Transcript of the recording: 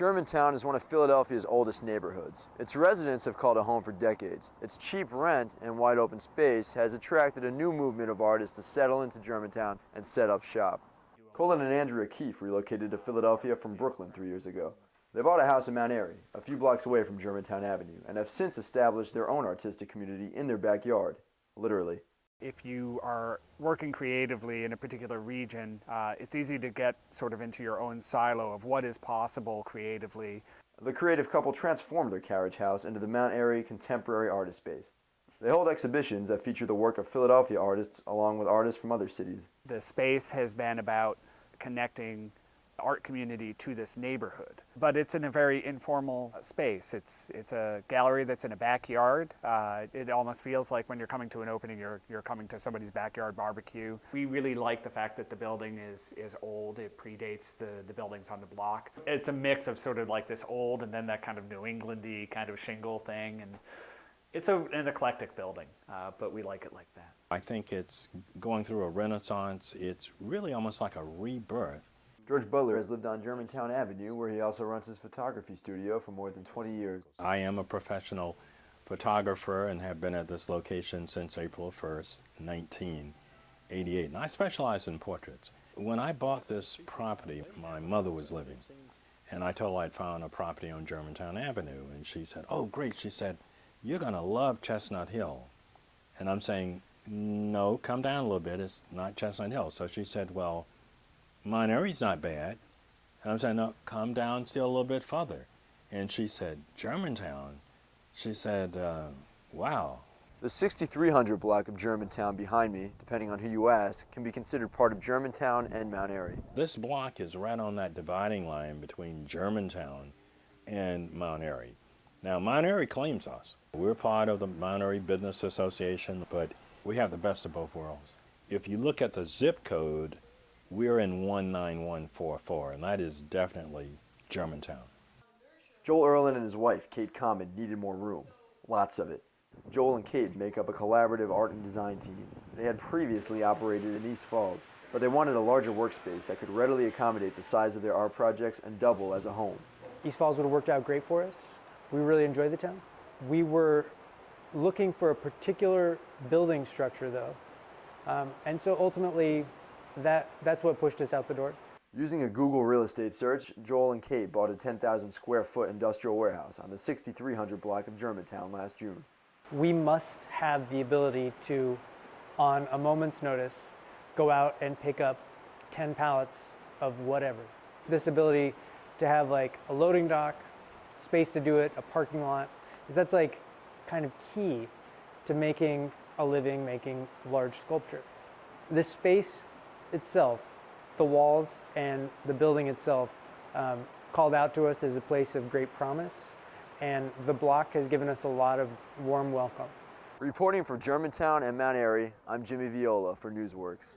Germantown is one of Philadelphia's oldest neighborhoods. Its residents have called it home for decades. Its cheap rent and wide open space has attracted a new movement of artists to settle into Germantown and set up shop. Colin and Andrea Keefe relocated to Philadelphia from Brooklyn 3 years ago. They bought a house in Mount Airy, a few blocks away from Germantown Avenue, and have since established their own artistic community in their backyard, literally. If you are working creatively in a particular region, it's easy to get sort of into your own silo of what is possible creatively. The creative couple transformed their carriage house into the Mount Airy Contemporary Artist Space. They hold exhibitions that feature the work of Philadelphia artists along with artists from other cities. The space has been about connecting the art community to this neighborhood, but it's in a very informal space. It's a gallery that's in a backyard. It almost feels like when you're coming to an opening, you're coming to somebody's backyard barbecue. We really like the fact that the building is old. It predates the buildings on the block. It's a mix of sort of like this old and then that kind of New England-y kind of shingle thing, and it's an eclectic building, but we like it like that. I think it's going through a renaissance. It's really almost like a rebirth. George Butler has lived on Germantown Avenue, where he also runs his photography studio for more than 20 years. I am a professional photographer and have been at this location since April 1st, 1988. And I specialize in portraits. When I bought this property, my mother was living, and I told her I'd found a property on Germantown Avenue, and she said, "Oh, great." She said, "You're going to love Chestnut Hill." And I'm saying, "No, come down a little bit. It's not Chestnut Hill." So she said, "Well, Mount Airy's not bad." And I'm saying, "No, come down still a little bit further." And she said, "Germantown?" She said, "Wow." The 6300 block of Germantown behind me, depending on who you ask, can be considered part of Germantown and Mount Airy. This block is right on that dividing line between Germantown and Mount Airy. Now, Mount Airy claims us. We're part of the Mount Airy Business Association, but we have the best of both worlds. If you look at the zip code, we're in 19144, and that is definitely Germantown. Joel Erlin and his wife, Kate Common, needed more room. Lots of it. Joel and Kate make up a collaborative art and design team. They had previously operated in East Falls, but they wanted a larger workspace that could readily accommodate the size of their art projects and double as a home. East Falls would have worked out great for us. We really enjoy the town. We were looking for a particular building structure, though, and so ultimately that's what pushed us out the door. Using a Google real estate search, Joel and Kate bought a 10,000 square foot industrial warehouse on the 6300 block of Germantown last June. We must have the ability to, on a moment's notice, go out and pick up 10 pallets of whatever. This ability to have like a loading dock, space to do it, a parking lot, that's like kind of key to making a living, making large sculpture. This space itself, the walls and the building itself, called out to us as a place of great promise, and the block has given us a lot of warm welcome. Reporting from Germantown and Mount Airy, I'm Jimmy Viola for Newsworks.